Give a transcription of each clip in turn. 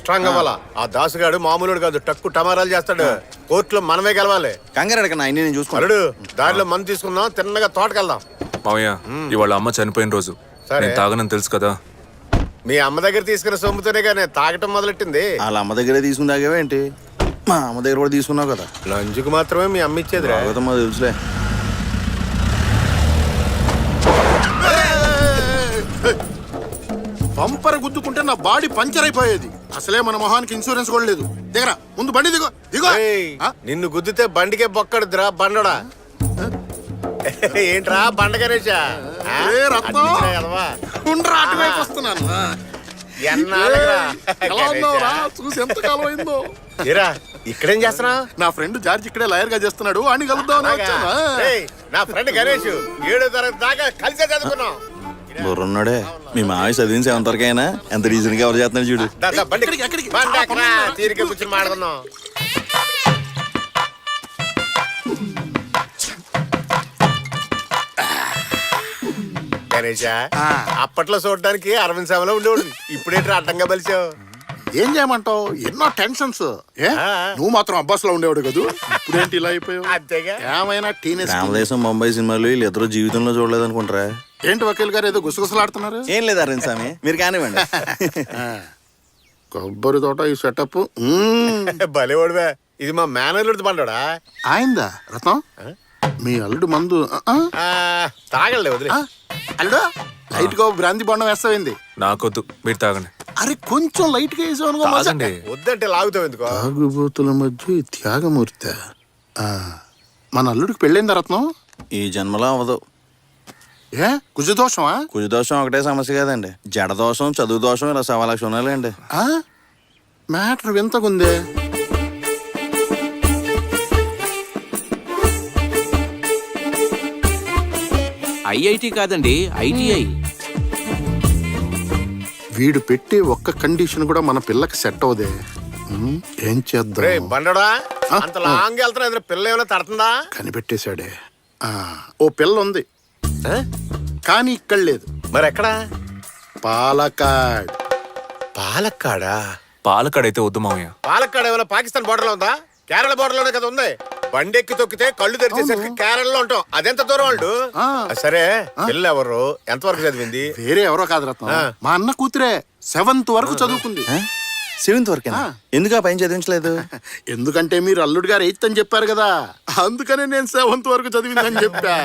Strong అవ్వాలా. ఆ దాసుగాడు మామూలుడు కాదు, టక్కు టమారాలు చేస్తాడు. కోర్టులో మనమే గెలవాలి. కంగారు అడగ నేను చూసుకో. అల్లుడు దారిలో మందు తీసుకుందాం, తిన్నగా తోటకెళ్దాం. మావయ్య ఇవాళ అమ్మ చనిపోయిన రోజు. నేను తాగనని తెలుసు కదా. మీ అమ్మ దగ్గర తీసుకున్న సొమ్ముతోనే కానీ తాగటం మొదలెట్టింది. వాళ్ళ అమ్మ దగ్గరే తీసుకుని తాగేవేంటి? మా అమ్మ దగ్గర కూడా తీసుకున్నావు కదా. లంచుకు మాత్రమే మీ అమ్మ ఇచ్చేది. రాగతమ్మా తెలుసులే. బంపర్ గుద్దుకుంటే నా బాడీ పంచర్ అయిపోయేది. అసలే మన మొహానికి ఇన్సూరెన్స్ కూడా లేదు. దిగరా ముందు, బండి దిగో దిగో. నిన్ను గుద్దితే బండికే బొక్కడుద్దురా బండోడా. ఏంట్రా బండ గణేశా? చూసి ఎంత కాలం అయిందో. ఇక్కడేం చేస్తున్నా? నా ఫ్రెండ్ జార్జ్ ఇక్కడే లాయర్ గా చేస్తున్నాడు, అని కలుద్దాం. నా ఫ్రెండ్ గణేష్ 7వ తరగతి దాకా కలిసే చదువుకున్నాం. బుర్రున్నాడే. మీ మావి చదివిన 7th వరకైనా ఎంత రీజన్ గా ఎవరు చేస్తున్నాడు చూడు. తీరిక కూర్చొని మాట్లాడుకుందాం. గణేషా, అప్పట్లో చూడడానికి అరవింద్ సభలో ఉండేవాడు. ఇప్పుడేంటి అడ్డంగా బలిచావు? ఏం చేయమంటావు, ఎన్నో టెన్షన్స్. నువ్వు మాత్రం అబ్బాస్ లో ఉండేవాడు కదా, ఇప్పుడేంటి ఇలా అయిపోయావు? అంతేగా. ఏమైనా టీనేజ్ రామదేశం ముంబై సినిమాలు వీళ్ళు ఇద్దరు జీవితంలో చూడలేదు అనుకుంటారా? ఏంటి వకీల్ గారు ఏదో గుసగుసలాడుతున్నారు? ఏం లేదు అరవింద్ స్వామి, మీరు కానివ్వండి. కొబ్బరి తోట ఈ సెటప్ భలేవాడువే. ఇది మా మేనేజర్ బండోడా? ఆయిందా రత్నం? మీ అల్లుడు మందు తాగలే వదిలే. అల్లుడు లైట్ గా బ్రాంతి బండం వేస్తావింది. నాకొద్దు, మీరు తాగండి. అరే కొంచెం లైట్ గా వేసావు. వద్దంటే లాగుతావు ఎందుకో? తాగుబోతుల మధ్య త్యాగమూర్తి. మన అల్లుడికి పెళ్ళైందా రత్నం? ఈ జన్మలో అవ్వదు. ఏ కుజదోషమా? కుజదోషం ఒకటే సమస్య కాదండి, జడదోషం, చదువు దోషం, ఇలా 1,00,000 ఉన్నాయండి. మ్యాటర్ వింతకుందే. ఐఐటి కాదండి, ఐటీఐ. వీడు పెట్టే ఒక్క కండిషన్ కూడా మన పిల్లకి సెట్ అవుదే. ఏం చేద్దాం? బండోడా అంత లాంగ్ వెళ్తున్నా, పిల్ల ఏమైనా తడుతుందా? కనిపెట్టేశాడే. ఓ పిల్ల ఉంది కానీ ఇక్కడ లేదు. మరి ఎక్కడా? పాలకాడ్. పాలక్కాడా? పాలకాడైతే వద్దు మావయ్య. పాలక్కాడ ఏమైనా పాకిస్తాన్ బోర్డర్ లో ఉందా? కేరళ బోర్డర్ లోనే కదా ఉంది. బండి ఎక్కి తొక్కితే కళ్ళు తెరిచేసరికి కేరళలో ఉంటాం. అదెంత దూరం వాళ్ళు? సరే పిల్ల ఎవరు, ఎంతవరకు చదివింది? వేరే ఎవరో కాదు రత్నం, మా అన్న కూతురే. 7th వరకు చదువుకుంది. 7th వరకేనా? ఎందుకు ఆ పైన చదివించలేదు? ఎందుకంటే మీరు అల్లుడు గారు 8th అని చెప్పారు కదా, అందుకనే నేను 7th వరకు చదివిందని చెప్పా.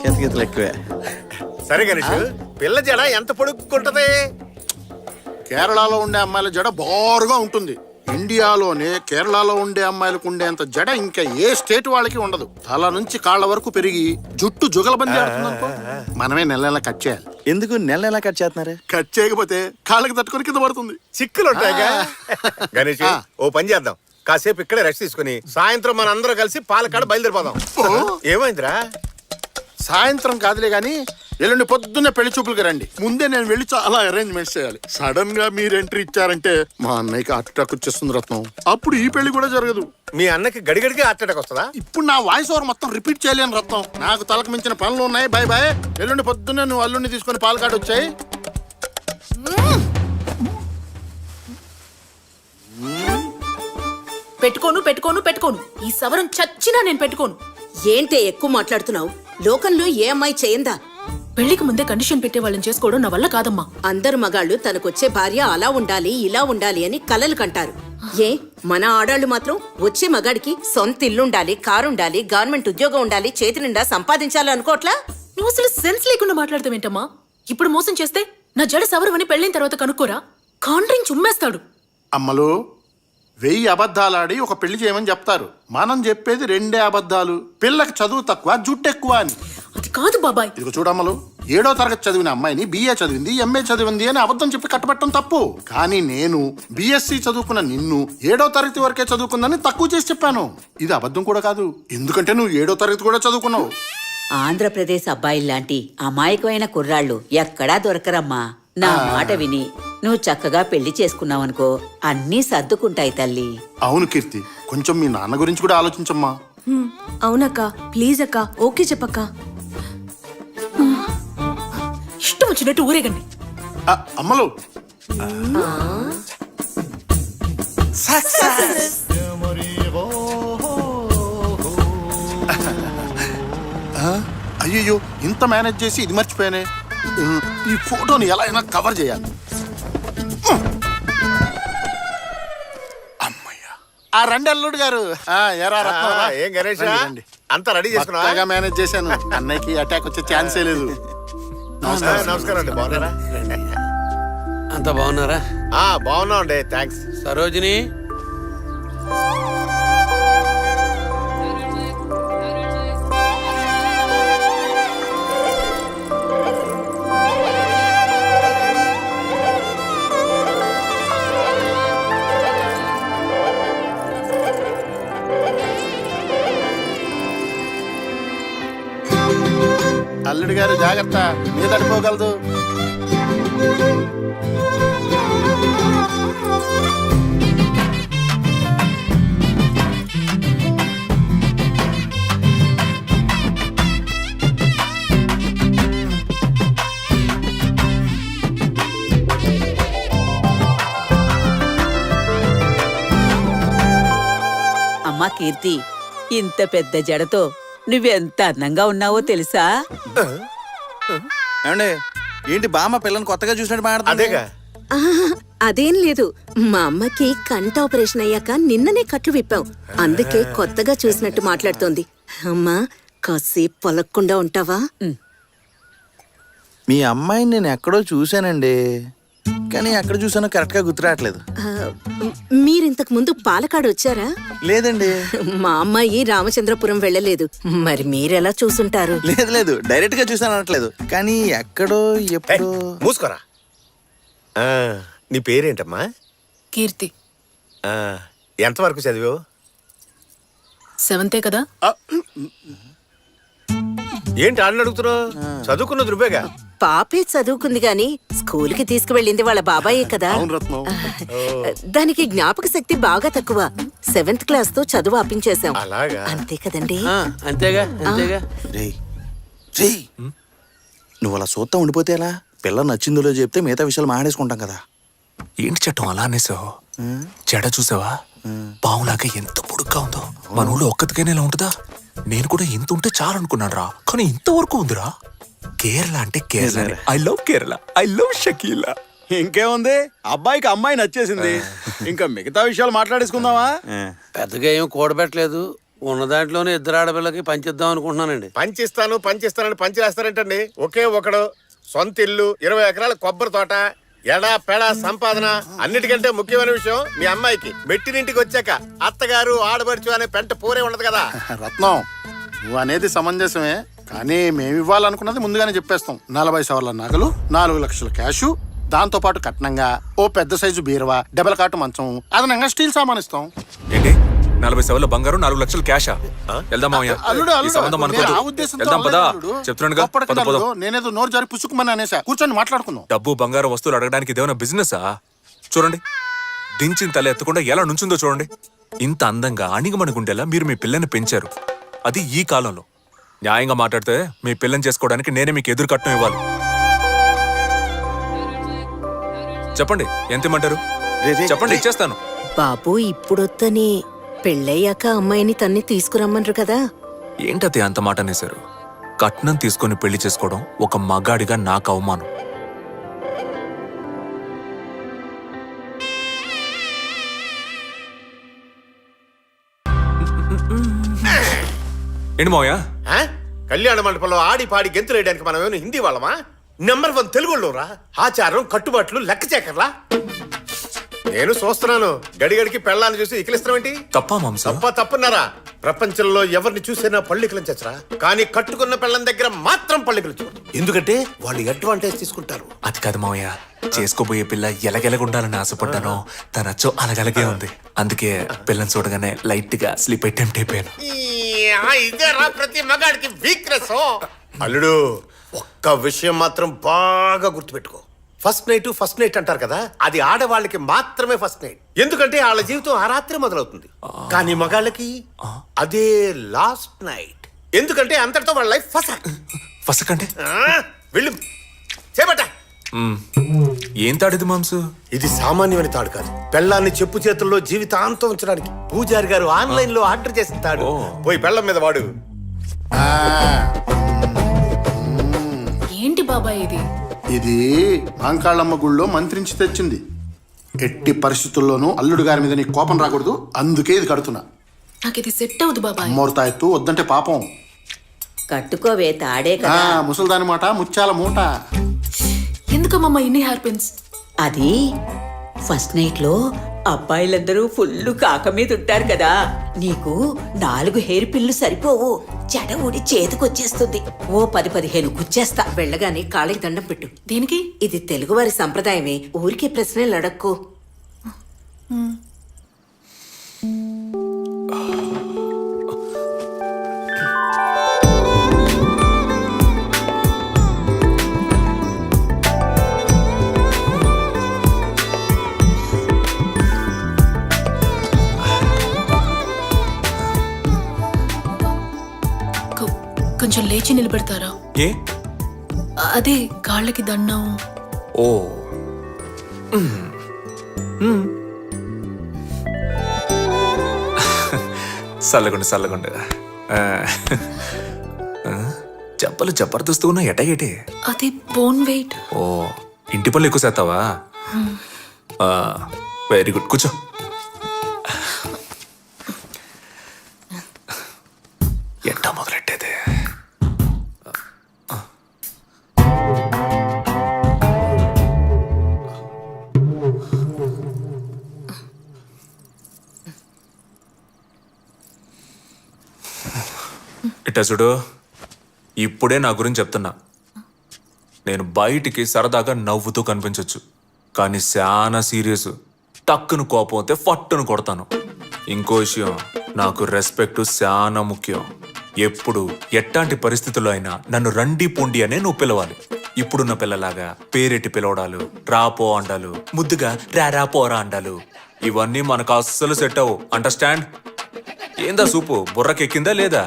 కితకితలు ఎక్కువే. సరే గణేష్, పిల్ల జడ ఎంత పొడుక్కుంటది? కేరళలో ఉండే అమ్మాయిల జడ బారుగా ఉంటుంది. ఇండియాలోనే కేరళలో ఉండే అమ్మాయిలకు ఉండేంత జడ ఇంకా ఏ స్టేట్ వాళ్ళకి ఉండదు. తల నుంచి కాళ్ళ వరకు పెరిగి జుట్టు జుగలబంది ఆడుతుందనుకో, మనమే నెల కట్ చేయాలి. ఎందుకు నెల కట్ చేస్తున్నారు? కట్ చేయకపోతే కాళ్ళకి తట్టుకొని కింద పడుతుంది. చిక్కులు ఉంటాయిగా. గణేష్ ఓ పని చేద్దాం, కాసేపు ఇక్కడే రెస్ట్ తీసుకుని సాయంత్రం మన అందరం కలిసి పాలకాడ బయలుదేరిపోదాం. ఏమైందిరా? సాయంత్రం కాదులే గాని ఎల్లుండి పొద్దున్నే పెళ్లి చూపులకి రండి. ముందే నేను వెళ్ళి చాలా అరేంజ్మెంట్స్ చేయాలి. సడన్ గా మీరు ఎంట్రీ ఇచ్చారంటే మా అన్నయ్యకి హార్ట్ అటాక్ వచ్చేస్తుంది రత్నం. అప్పుడు ఈ పెళ్లి కూడా జరగదు. మీ అన్నకి గడిగడికి హార్ట్ అటాక్ వస్తుందా? ఇప్పుడు నా వాయిస్ ఓవర్ మొత్తం రిపీట్ చేయలేను రత్నం, నాకు తలకు మించిన పనులు ఉన్నాయి. Bye bye. ఎల్లుండి పొద్దున్నే నువ్వు అల్లుడిని తీసుకొని పాలకాడు వచ్చాయి. పెట్టుకోను. ఈ సవరం చచ్చినా నేను పెట్టుకోను. ఏంటే ఎక్కువ మాట్లాడుతున్నావు? లోకంలో ఏ అమ్మాయి చేయందా? పెళ్లికి ముందే కండిషన్ పెట్టే వాళ్ళని చేసుకోవడం నా వల్ల కాదమ్మా. అందరు మగాళ్ళు తనకొచ్చే భార్య అలా ఉండాలి ఇలా ఉండాలి అని కలలు కంటారు. ఏ మన ఆడాళ్ళు మాత్రం వచ్చే మగాడికి సొంత ఇల్లుండాలి, కారుండాలి, గవర్నమెంట్ ఉద్యోగం ఉండాలి, చేతి నిండా సంపాదించాలి అనుకోట్లా? నువ్వు అసలు సెన్స్ లేకుండా మాట్లాడతావేంటమ్మా? ఇప్పుడు మోసం చేస్తే నా జడ సవరమని పెళ్ళైన తర్వాత కనుక్కోరా, కాండ్రింగ్ చుమ్మేస్తాడు. అమ్మలు 1000 అబద్ధాలాడి ఒక పెళ్లి చేయమని చెప్తారు. మనం చెప్పేది 2 అబద్ధాలు. పిల్లకి చదువు తక్కువ, జుట్టు ఎక్కువ అని. అది కాదు బాబాయ్. ఇదిగో చూడమ్మలు, 7వ తరగతి చదివిన అమ్మాయిని BA చదివింది, MA చదివింది అని అబద్ధం చెప్పి కట్టబెట్టడం తప్పు. కానీ నేను BSc చదువుకున్న నిన్ను 7వ తరగతి వరకే చదువుకుందని తక్కువ చేసి చెప్పాను. ఇది అబద్ధం కూడా కాదు, ఎందుకంటే నువ్వు 7వ తరగతి కూడా చదువుకున్నావు. ఆంధ్రప్రదేశ్ అబ్బాయిల్లాంటి అమాయకమైన కుర్రాళ్ళు ఎక్కడా దొరకరమ్మా. నా మాట విని నువ్వు చక్కగా పెళ్లి చేసుకున్నావనుకో, అన్నీ సర్దుకుంటాయి తల్లి. అవును కీర్తి, కొంచెం మీ నాన్న గురించి కూడా ఆలోచించమ్మా. అవునక్క, ప్లీజ్ అక్క, ఓకే చెప్పక్క. ఇష్టం వచ్చినట్టు ఊరేగండి. అమ్మలు అయ్యో ఇంత మేనేజ్ చేసి ఇది మర్చిపోయానే. ఈ ఫోటోని ఎలా అయినా కవర్ చేయాలి. అమ్మయ్యా. ఆ రండి అల్లుడు గారు. ఎరా రత్నం రా. ఏం గణేష్ రండి, రండి. అంతా రెడీ చేసుకున్నా బాగా మేనేజ్ చేశాను. అన్నయ్యకి అటాక్ వచ్చే ఛాన్సే లేదు. నమస్కారం అండి, బాగున్నారా? అంత బాగున్నారా? బాగున్నాం అండి, థ్యాంక్స్. సరోజిని, అల్లుడు గారు జాగ్రత్త, మీద అడిపోగలదు. అమ్మా కీర్తి, ఇంత పెద్ద జడతో నువ్వెంత అందంగా ఉన్నావో తెలుసా? ఏమండి ఏంటి బామ్మ పిల్లని కొత్తగా చూసినట్టు మాట్లాడుతుంది? అదేగా. అదేం లేదు, మా అమ్మకి కంట ఆపరేషన్ అయ్యాక నిన్ననే కట్లు విప్పాం. అందుకే కొత్తగా చూసినట్టు మాట్లాడుతోంది. అమ్మా కాసేపు పొలక్కుండా ఉంటావా? మీ అమ్మాయిని నేను ఎక్కడో చూశానండి, కానీ ఎక్కడ చూసానో కరెక్ట్ గా గుర్తురావట్లేదు. మీరింతకు ముందు పాలకాడు వచ్చారా? లేదండి. మా అమ్మాయి రామచంద్రపురం వెళ్ళలేదు. మరి మీరెలా చూసుంటారు? లేదు లేదు, డైరెక్ట్ గా చూసాను అనట్లేదు, కానీ ఎక్కడో ఎప్పుడో. మూసుకోరా. నీ పేరేంటమ్మా? కీర్తి. ఎంతవరకు చదివావు? 7th కదా. ఏంటి ఆడని అడుగుతున్నావు? చదువుకున్నది నువ్వేగా. పాపే చదువుకుంది గాని స్కూల్కి తీసుకువెళ్ళింది వాళ్ళ బాబాయే కదా. అవును రత్నం. దానికి జ్ఞాపక శక్తి బాగా తక్కువ. 7th క్లాస్ తో చదువు ఆపించేశాం. అలాగా? అంతే కదండి. అంతేగా అంతేగా. రేయ్ రేయ్, నువ్వు అలా సూత్తా ఉండిపోతే ఎలా? పిల్ల నచ్చిందో చెప్తే మిగతా విషయాలు మాడేసుకుంటాం కదా. ఏంటి చట్టం అలా అనేసావు? జడ చూసావా? పావులాగా ఎంత పొడుగ్గా ఉందో. మన ఊళ్ళో ఒక్కతికైనా ఇలా ఉంటుందా? నేను కూడా ఇంత ఉంటే చాలు అనుకున్నాను రా, కానీ ఇంతవరకు ఉందిరా. కేరళ అంటే Kerala. I love Kerala, I love Shakeela. ఇంకేముంది, అబ్బాయికి అమ్మాయి నచ్చేసింది, ఇంకా మిగతా విషయాలు మాట్లాడేసుకుందామా? పెద్దగా ఏం కూడబెట్టలేదు. ఉన్న దాంట్లోనే ఇద్దరు ఆడపిల్లకి పంచిద్దాం అనుకుంటున్నానండి. పంచిస్తానని పంచిలేస్తారంటండి. ఒకే ఒకడు, సొంత ఇల్లు, 20 ఎకరాల కొబ్బరి తోట, ఎడా పెడా సంపాదన. అన్నిటికంటే ముఖ్యమైన విషయం, మీ అమ్మాయికి మెట్టినింటికి వచ్చాక అత్తగారు ఆడబడుచు అనే పెంట పూరే ఉండదు కదా. రత్నం, నువ్వు అనేది సమంజసమే, కానీ మేము ఇవ్వాలనుకున్నది ముందుగానే చెప్పేస్తాం. 40 సవర్ల నగలు, 4 లక్షల క్యాషు, దాంతో పాటు కట్నంగా ఓ పెద్ద సైజు బీరువా, డబల్ కాటు మంచం, అదనంగా స్టీల్ సామాన్ ఇస్తాం. ఏంటి 40 సవర్ల బంగారం, 4 లక్షల క్యాషా? వెళ్దాం మామయ్య. అల్లుడు ఈ సంబంధం నేను ఆ అనుకోదు. ఉద్దేశంతో వెళ్దాం పదా. అల్లుడు. చెప్తున్నానుగా, గొప్పటి పద కదా పద. అల్లుడు. నేనేదో నోరు జారి పుచ్చుకుమని అనేసా. కూర్చొని మాట్లాడుకుందాం. డబ్బు బంగారం వస్తువులు అడగడానికి ఇదేమైనా బిజినెసా? చూడండి, దించిన తల ఎత్తకుండా ఎలా నుంచుందో చూడండి. ఇంత అందంగా అణిగమణిగుండేలా మీరు మీ పిల్లని పెంచారు, అది ఈ కాలంలో. న్యాయంగా మాట్లాడితే మీ పిల్లని చేసుకోవడానికి నేనే మీకు ఎదురు కట్నం ఇవ్వాలి. చెప్పండి, ఎంత ఇమ్మంటారు? చెప్పండి, ఇచ్చేస్తాను. బాబు ఇప్పుడొత్తని పెళ్ళయ్యాక అమ్మాయిని తన్ని తీసుకురమ్మన్రు కదా. ఏంటది అంత మాట అనేశారు? కట్నం తీసుకొని పెళ్లి చేసుకోవడం ఒక మగాడిగా నాకు అవమానం. ఏంటి మావయ్య? కళ్యాణ మండపంలో ఆడి పాడి గెంతులు వేయడానికి మనం ఏమైనా హిందీ వాళ్ళమా? నెంబర్ 1 తెలుగులోరా. ఆచారం కట్టుబాట్లు లెక్క చేకర్లా. నేను చూస్తున్నాను, గడిగడికి పెళ్ళాన్ని చూసి ఇకిలిస్తామేంటి? తప్పా మాంసం? తప్పున్నారా? ప్రపంచంలో ఎవరిని చూసినా పళ్ళికలం చచ్చరా, కానీ కట్టుకున్న పెళ్ళం దగ్గర మాత్రం పళ్ళికలు చూడదు. ఎందుకంటే వాళ్ళు అడ్వాంటేజ్ తీసుకుంటారు. అది కాదు మావయ్య, చేసుకోబోయే పిల్ల ఎలగెలగుండాలని ఆశపడ్డాను, తనచ్చో అలగలగే ఉంది. అందుకే పిల్లని చూడగానే లైట్ గా స్లీప్ అటెంప్ట్ అయిపోయాను. ఇదేరా ప్రతి మగాడికి వీక్నెస్. అల్లుడు, ఒక్క విషయం మాత్రం బాగా గుర్తుపెట్టుకో. ఫస్ట్ నైట్ అంటారు కదా, అది ఆడవాళ్ళకి మాత్రమే ఫస్ట్ నైట్. ఎందుకంటే వాళ్ళ జీవితం ఆ రాత్రి మొదలవుతుంది. కానీ మగాళ్ళకి అదే లాస్ట్ నైట్. ఎందుకంటే అంతటితో వాళ్ళ లైఫ్ ఫసక్. ఫసక్ అంటే? వెళ్ళు చేపట్ట. ఏం తాడిది మాంసు? ఇది సామాన్యమైన తాడు కాదు. పెళ్ళాన్ని చెప్పు చేతుల్లో జీవితాంతం ఉంచడానికి పూజారి గారు ఆన్లైన్ లో ఆర్డర్ చేసిన తాడు. పోయి పెళ్ళం మీద వాడు. ఏంటి బాబాయ్ ఇది? ఇది మాంకాళ్ళమ్మ గుళ్ళో మంత్రించి తెచ్చింది. ఎట్టి పరిస్థితుల్లోనూ అల్లుడు గారి మీద నీకు కోపం రాకూడదు, అందుకే ఇది కడుతున్నా. నాకు ఇది సెట్ అవుదు బాబాయ్. అమ్మోరు తాయెత్తు వద్దంటే పాపం. కట్టుకోవే తాడే కదా. ముసల్దాని మాట ముత్యాల మూట. ఎందుకమ్మా ఇన్ని హెయిర్ పిన్స్? అది ఫస్ట్ నైట్ లో అబ్బాయిలందరూ ఫుల్ కాక మీద ఉంటారు కదా, నీకు 4 హెయిర్ పిన్లు సరిపోవు. జడ ఊడి చేతికొచ్చేస్తుంది. ఓ 10-15 గుచ్చేస్తా. వెళ్ళగానే కాళ్ళకి దండం పెట్టు. దేనికి? ఇది తెలుగువారి సంప్రదాయమే, ఊరికే ప్రశ్నలు అడక్కు. కొంచెం లేచి నిలబెడతారా? ఏ? అదే కాళ్ళకి దండం. ఓ చల్లగుండు. చెప్పలు జబర్దస్తు ఉన్నా ఎటగేటి? అది బోన్ వెయిట్. ఓ ఇంటి పనులు ఎక్కువ చేస్తావా? వెరీ గుడ్, కూర్చో. ఎట్టా మొదలెట్టేది? ఇట్టా చూడు, ఇప్పుడే నా గురించి చెప్తున్నా. నేను బయటికి సరదాగా నవ్వుతూ కనిపించవచ్చు, కానీ చాలా సీరియస్. టక్కును కోపం అయితే ఫట్టును కొడతాను. ఇంకో విషయం, నాకు రెస్పెక్ట్ చాలా ముఖ్యం. ఎప్పుడు ఎట్లాంటి పరిస్థితుల్లో అయినా నన్ను రండి పొండి అనే నువ్వు పిలవాలి. ఇప్పుడున్న పిల్లలాగా పేరెట్టి పిలవడాలు, రాపో అండాలు, ముద్దుగా రారా పోరా అండాలు, ఇవన్నీ మనకు అస్సలు సెట్ అవ్వు. అండర్స్టాండ్? ఏందా సూపు బుర్రకెక్కిందా లేదా?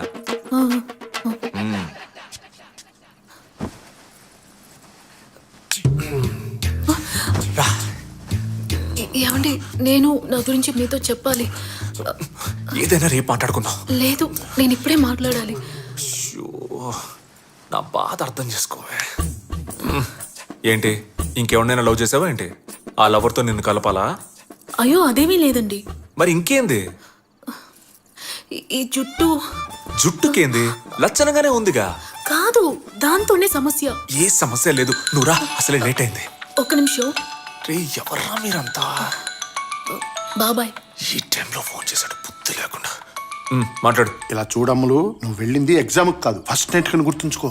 ఏమండి, నేను నా గురించి మీతో చెప్పాలి. ఏదైనా రేపు మాట్లాడుకుందాం. లేదు, నేను ఇప్పుడే మాట్లాడాలి. అయ్యో, నా బాధ అర్థం చేసుకోవే. ఏంటి, ఇంకెవరినైనా లవ్ చేసావా ఏంటి? ఆ లవర్తో నిన్ను కలపాలా? అయ్యో అదేమీ లేదండి. మరి ఇంకేంది? ఈ జుట్టు. జుట్టుకేంది? లచ్చనగానే ఉందిగా. కాదు, దాంతోనే సమస్య. ఏ సమస్య లేదు, నువ్వురా, అసలే లేట్ అయింది. ఒక్క నిమిషం. రే ఎవర్రా మీరంతా? బాబాయ్ ఈ టైంలో ఫోన్ చేశాడు బుద్ధి లేకుండా. మాట్లాడు. ఇలా చూడమ్ములు, నువ్వు వెళ్ళింది ఎగ్జామ్ కాదు, ఫస్ట్ నైట్ కని గుర్తుంచుకో.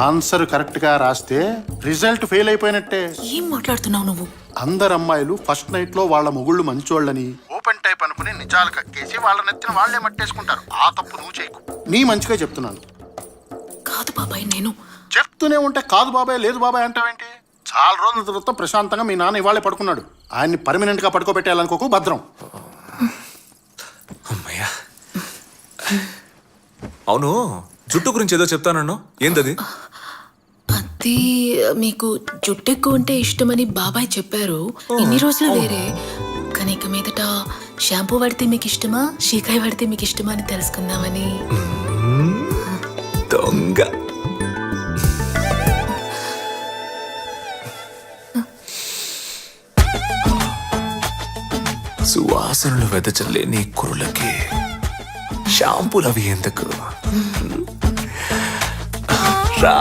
ఆన్సర్ కరెక్ట్ గా రాస్తే రిజల్ట్ ఫెయిల్ అయిపోయినట్టే. ఏం మాట్లాడుతున్నావు నువ్వు? అందరు అమ్మాయిలు ఫస్ట్ నైట్ లో వాళ్ళ మొగుళ్ళు మంచోళ్ళని ఓపెన్ టైప్ అనుకుని నిజాలు కక్కేసి వాళ్ళ నెత్తిన వాళ్లే మట్టేసుకుంటారు. ఆ తప్పు నువ్వు చేయకు. నీ మంచిగా చెప్తున్నాను. కాదు బాబాయ్, నేను చెప్తూనే ఉంటే కాదు బాబాయ్, లేదు బాబాయ్ అంటావేంటి? చాలా రోజుల తర్వాత ప్రశాంతంగా మీ నాన్న ఇవాళే పడుకున్నాడు. ఆయన్ని పర్మనెంట్ గా పడుకోబెట్టాలనుకోకు, భద్రం. అమ్మయ్యా. అవును, జుట్టు గురించి ఏదో చెప్తానన్ను, ఏందది? అది మీకు జుట్టు ఎక్కువ ఉంటే ఇష్టమని బాబాయ్ చెప్పారు. ఇన్ని రోజులు వేరే, కానీ ఇక మీదట షాంపూ వాడితే మీకు ఇష్టమా, షీకాయ వాడితే మీకు ఇష్టమా అని తెలుసుకుందామని. దొంగ. సువాసనలు వెదచల్లే నీ కురులకి షాంపూలు అవి ఎందుకు? రా.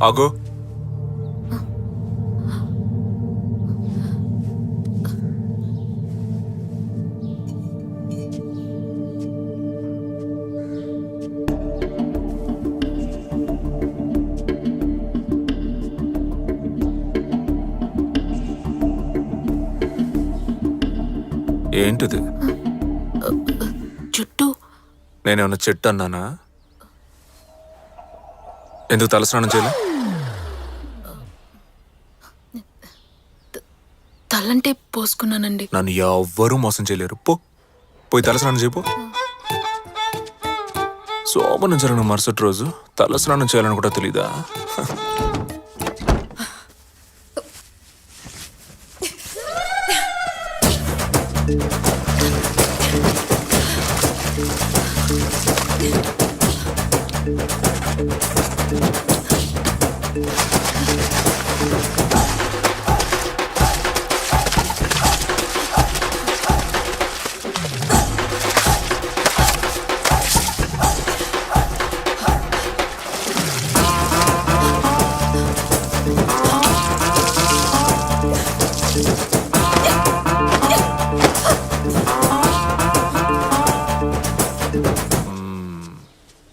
ఆగో. ఏంటిది? జుట్టు నేనేమన్నా చెట్టు అన్నానా? ఎందుకు తలస్నానం చేయలే? తలంటే పోసుకున్నానండి. నన్ను ఎవ్వరూ మోసం చేయలేరు. పోయి తలస్నానం చేయపో. శోభనం జరిగిన మరుసటి రోజు తలస్నానం చేయాలని కూడా తెలీదా?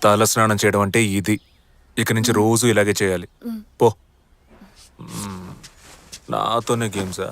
తల స్నానం చేయడం అంటే ఇది. ఇక నుంచి రోజు ఇలాగే చేయాలి. పో. నాతోనే గేమ్సా?